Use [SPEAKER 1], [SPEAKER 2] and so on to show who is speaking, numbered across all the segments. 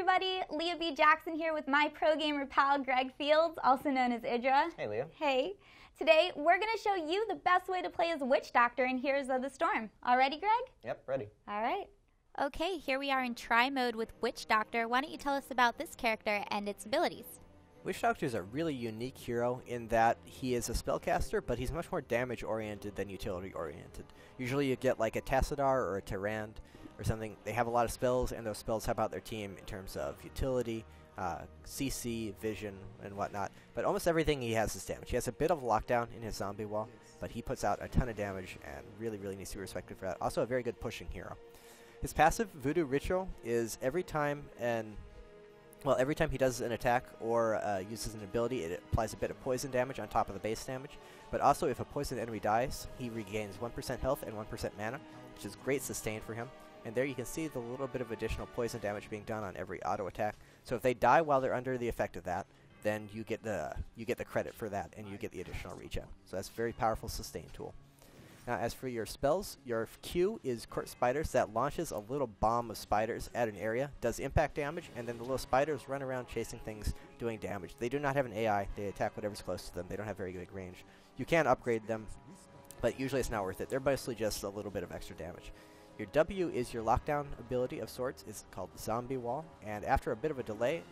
[SPEAKER 1] everybody, Leah B. Jackson here with my pro gamer pal Greg Fields, also known as Idra.
[SPEAKER 2] Hey Leah.
[SPEAKER 1] Hey. Today we're going to show you the best way to play as a Witch Doctor in Heroes of the Storm. All ready, Greg?
[SPEAKER 2] Yep, ready.
[SPEAKER 1] All right.
[SPEAKER 3] Okay, here we are in try mode with Witch Doctor. Why don't you tell us about this character and its abilities?
[SPEAKER 4] Witch Doctor is a really unique hero in that he is a spellcaster, but he's much more damage-oriented than utility-oriented. Usually you get like a Tassadar or a Tyrande or something. They have a lot of spells, and those spells help out their team in terms of utility, CC, vision, and whatnot. But almost everything he has is damage. He has a bit of lockdown in his zombie wall, but he puts out a ton of damage and really, really needs to be respected for that. Also a very good pushing hero. His passive, Voodoo Ritual, is every time he does an attack or uses an ability, it applies a bit of poison damage on top of the base damage. But also, if a poisoned enemy dies, he regains 1% health and 1% mana, which is great sustain for him. And there you can see the little bit of additional poison damage being done on every auto attack. So if they die while they're under the effect of that, then you get the credit for that, and you get the additional regen. So that's a very powerful sustain tool. Now, as for your spells, your Q is Court Spiders. That launches a little bomb of spiders at an area, does impact damage, and then the little spiders run around chasing things, doing damage. They do not have an AI. They attack whatever's close to them. They don't have very big range. You can upgrade them, but usually it's not worth it. They're mostly just a little bit of extra damage. Your W is your lockdown ability of sorts. It's called Zombie Wall, and after a bit of a delay,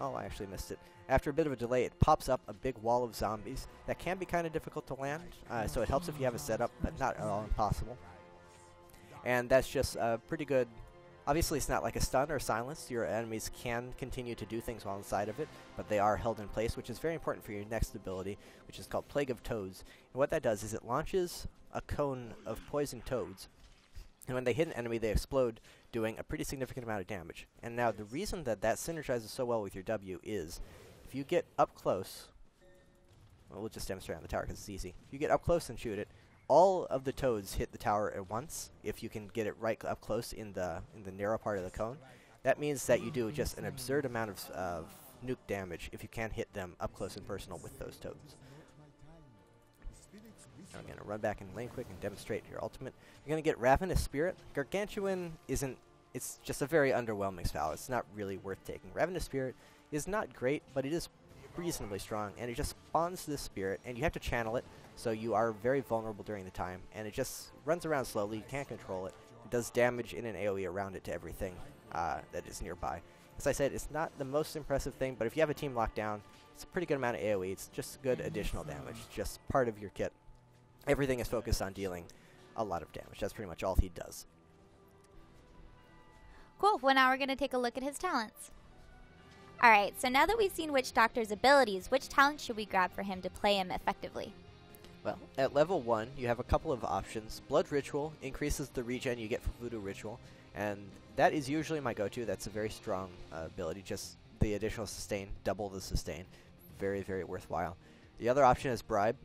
[SPEAKER 4] oh, I actually missed it. After a bit of a delay, it pops up a big wall of zombies that can be kind of difficult to land, so it helps if you have a setup, but not at all impossible. And that's just pretty good. Obviously, it's not like a stun or silence. Your enemies can continue to do things while inside of it, but they are held in place, which is very important for your next ability, which is called Plague of Toads. And what that does is it launches a cone of poison toads, and when they hit an enemy, they explode, doing a pretty significant amount of damage. And now, the reason that that synergizes so well with your W is if you get up close, well, we'll just demonstrate on the tower because it's easy. If you get up close and shoot it, all of the toads hit the tower at once. If you can get it right up close in the narrow part of the cone, that means that you do just an absurd amount of nuke damage if you can hit them up close and personal with those toads. I'm going to run back in lane quick and demonstrate your ultimate. You're going to get Ravenous Spirit. Gargantuan it's just a very underwhelming spell. It's not really worth taking. Ravenous Spirit is not great, but it is reasonably strong, and it just spawns this spirit, and you have to channel it, so you are very vulnerable during the time, and it just runs around slowly. You can't control it. It does damage in an AoE around it to everything that is nearby. As I said, it's not the most impressive thing, but if you have a team locked down, it's a pretty good amount of AoE. It's just good additional damage, just part of your kit. Everything is focused on dealing a lot of damage. That's pretty much all he does.
[SPEAKER 3] Cool, well now we're going to take a look at his talents. Alright, so now that we've seen Witch Doctor's abilities, which talents should we grab for him to play him effectively?
[SPEAKER 4] Well, at level 1, you have a couple of options. Blood Ritual increases the regen you get from Voodoo Ritual, and that is usually my go-to. That's a very strong ability, just the additional sustain, double the sustain. Very, very worthwhile. The other option is Bribe.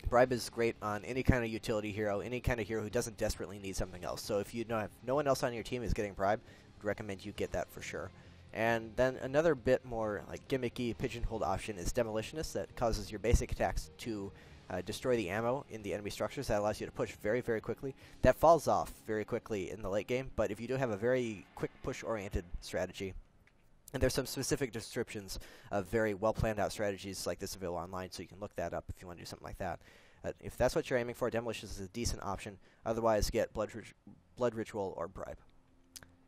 [SPEAKER 4] Bribe is great on any kind of utility hero, any kind of hero who doesn't desperately need something else. So if you have no one else on your team is getting Bribe, I'd recommend you get that for sure. And then another bit more like gimmicky, pigeonholed option is Demolitionist that causes your basic attacks to destroy the ammo in the enemy structures. That allows you to push very, very quickly. That falls off very quickly in the late game, but if you do have a very quick push-oriented strategy, and there's some specific descriptions of very well-planned out strategies like this available online, so you can look that up if you want to do something like that. If that's what you're aiming for, Demolitionist is a decent option. Otherwise, get Blood Ritual or Bribe.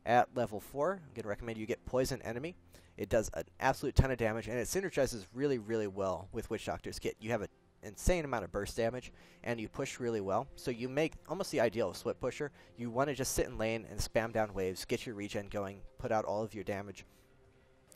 [SPEAKER 4] At level 4, I'm going to recommend you get Poison Enemy. It does an absolute ton of damage, and it synergizes really, really well with Witch Doctor's kit. You have an insane amount of burst damage, and you push really well. So you make almost the ideal split pusher. You want to just sit in lane and spam down waves, get your regen going, put out all of your damage.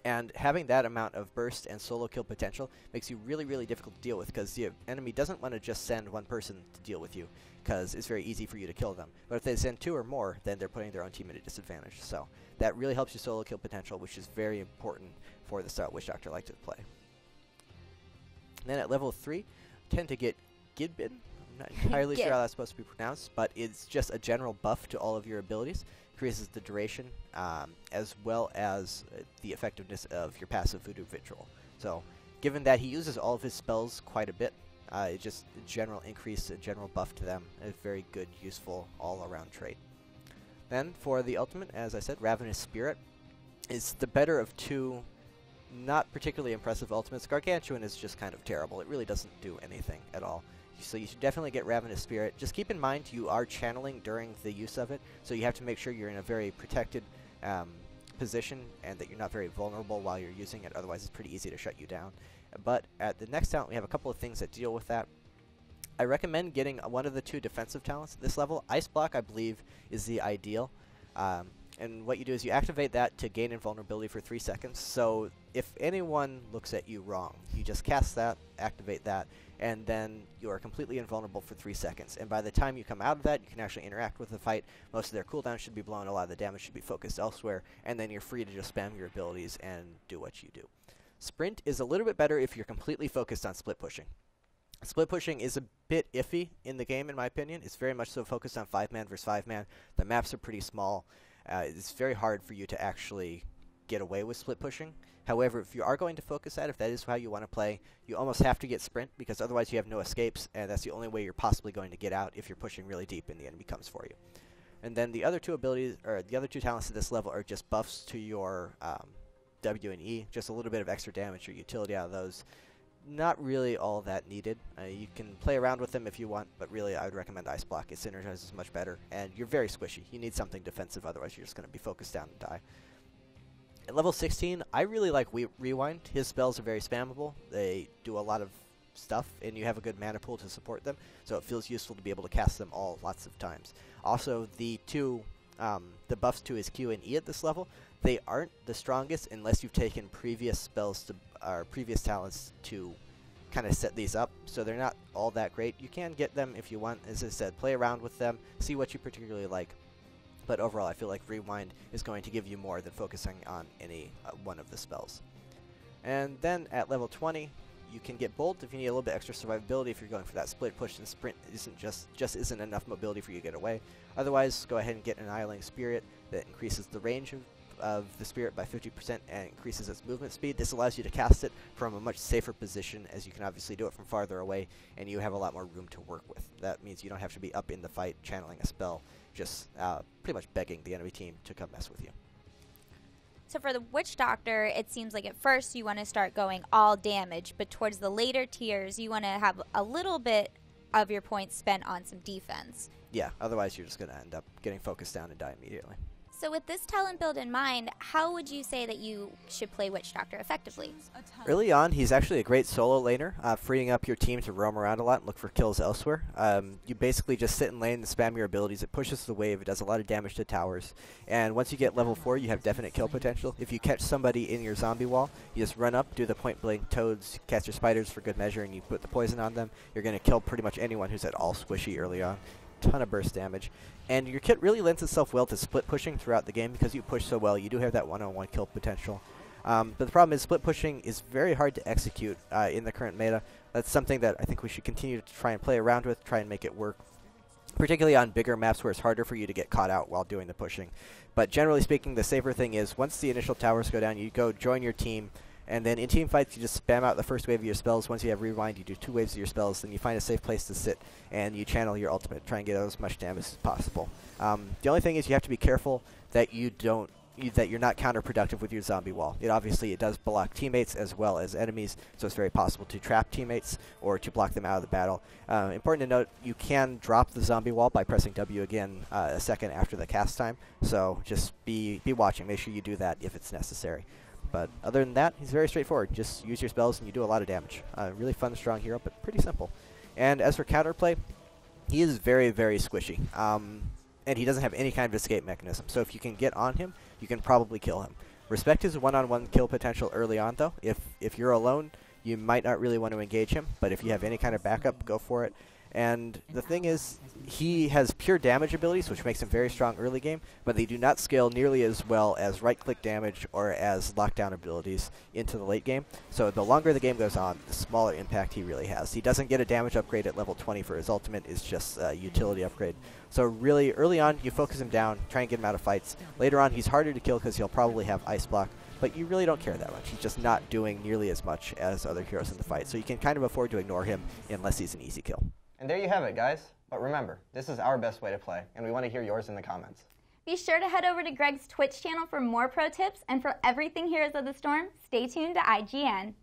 [SPEAKER 4] And having that amount of burst and solo kill potential makes you really, really difficult to deal with, because the enemy doesn't want to just send one person to deal with you, because it's very easy for you to kill them. But if they send 2 or more, then they're putting their own team at a disadvantage. So that really helps your solo kill potential, which is very important for the style Witch Doctor like to play. And then at level 3, tend to get Gidbin. I'm not entirely sure how that's supposed to be pronounced, but it's just a general buff to all of your abilities. Increases the duration, as well as the effectiveness of your passive Voodoo Ritual. So, given that he uses all of his spells quite a bit, it's just a general increase, a general buff to them. A very good, useful, all-around trait. Then, for the ultimate, as I said, Ravenous Spirit. is the better of two not particularly impressive ultimates. Gargantuan is just kind of terrible. It really doesn't do anything at all. So you should definitely get Ravenous Spirit. Just keep in mind you are channeling during the use of it, so you have to make sure you're in a very protected position and that you're not very vulnerable while you're using it, otherwise it's pretty easy to shut you down. But at the next talent we have a couple of things that deal with that. I recommend getting one of the two defensive talents at this level. Ice Block, I believe, is the ideal. And what you do is you activate that to gain invulnerability for 3 seconds. So if anyone looks at you wrong, you just cast that, activate that, and then you are completely invulnerable for 3 seconds. And by the time you come out of that, you can actually interact with the fight. Most of their cooldowns should be blown, a lot of the damage should be focused elsewhere, and then you're free to just spam your abilities and do what you do. Sprint is a little bit better if you're completely focused on split pushing. Split pushing is a bit iffy in the game, in my opinion. It's very much so focused on 5-man versus 5-man. The maps are pretty small. It's very hard for you to actually get away with split pushing. However, if you are going to focus that, if that is how you want to play, you almost have to get sprint, because otherwise you have no escapes, and that's the only way you're possibly going to get out if you're pushing really deep and the enemy comes for you. And then the other two abilities, or the other two talents at this level, are just buffs to your W and E, just a little bit of extra damage or utility out of those. Not really all that needed. You can play around with them if you want, but really I would recommend Ice Block. It synergizes much better, and you're very squishy. You need something defensive, otherwise you're just going to be focused down and die. At level 16, I really like Rewind. His spells are very spammable. They do a lot of stuff, and you have a good mana pool to support them, so it feels useful to be able to cast them all lots of times. Also, the buffs to his Q and E at this level, they aren't the strongest unless you've taken previous spells to, or previous talents to kind of set these up, so they're not all that great. You can get them if you want. As I said, play around with them, see what you particularly like. But overall, I feel like Rewind is going to give you more than focusing on any one of the spells. And then at level 20, you can get Bolt if you need a little bit extra survivability. If you're going for that split push, and Sprint isn't just isn't enough mobility for you to get away. Otherwise, go ahead and get Annihilating Spirit that increases the range of the Spirit by 50% and increases its movement speed. This allows you to cast it from a much safer position, as you can obviously do it from farther away, and you have a lot more room to work with. That means you don't have to be up in the fight channeling a spell, just pretty much begging the enemy team to come mess with you.
[SPEAKER 3] So for the Witch Doctor, it seems like at first you want to start going all damage, but towards the later tiers, you want to have a little bit of your points spent on some defense.
[SPEAKER 4] Yeah, otherwise you're just going to end up getting focused down and die immediately.
[SPEAKER 3] So with this talent build in mind, how would you say that you should play Witch Doctor effectively?
[SPEAKER 4] Early on, he's actually a great solo laner, freeing up your team to roam around a lot and look for kills elsewhere. You basically just sit in lane and spam your abilities. It pushes the wave. It does a lot of damage to towers. And once you get level 4, you have definite kill potential. If you catch somebody in your zombie wall, you just run up, do the point-blank toads, cast your spiders for good measure, and you put the poison on them. You're going to kill pretty much anyone who's at all squishy early on. Ton of burst damage, and your kit really lends itself well to split pushing throughout the game because you push so well. You do have that one-on-one kill potential, but the problem is split pushing is very hard to execute in the current meta. That's something that I think we should continue to try and play around with, try and make it work, particularly on bigger maps where it's harder for you to get caught out while doing the pushing. But generally speaking, the safer thing is once the initial towers go down, you go join your team. And then in team fights, you just spam out the first wave of your spells. Once you have Rewind, you do 2 waves of your spells. Then you find a safe place to sit, and you channel your ultimate. Try and get as much damage as possible. The only thing is you have to be careful that you're not counterproductive with your zombie wall. It does block teammates as well as enemies, so it's very possible to trap teammates or to block them out of the battle. Important to note, you can drop the zombie wall by pressing W again a second after the cast time. So just be watching. Make sure you do that if it's necessary. But other than that, he's very straightforward. Just use your spells and you do a lot of damage. Really fun, strong hero, but pretty simple. And as for counterplay, he is very, very squishy. And he doesn't have any kind of escape mechanism. So if you can get on him, you can probably kill him. Respect his one-on-one kill potential early on, though. If you're alone, you might not really want to engage him. But if you have any kind of backup, go for it. And the thing is, he has pure damage abilities, which makes him very strong early game, but they do not scale nearly as well as right-click damage or as lockdown abilities into the late game. So the longer the game goes on, the smaller impact he really has. He doesn't get a damage upgrade at level 20 for his ultimate. It's just a utility upgrade. So really, early on, you focus him down, try and get him out of fights. Later on, he's harder to kill because he'll probably have Ice Block, but you really don't care that much. He's just not doing nearly as much as other heroes in the fight. So you can kind of afford to ignore him unless he's an easy kill.
[SPEAKER 2] And there you have it, guys. But remember, this is our best way to play, and we want to hear yours in the comments.
[SPEAKER 1] Be sure to head over to Greg's Twitch channel for more pro tips, and for everything Heroes of the Storm, stay tuned to IGN.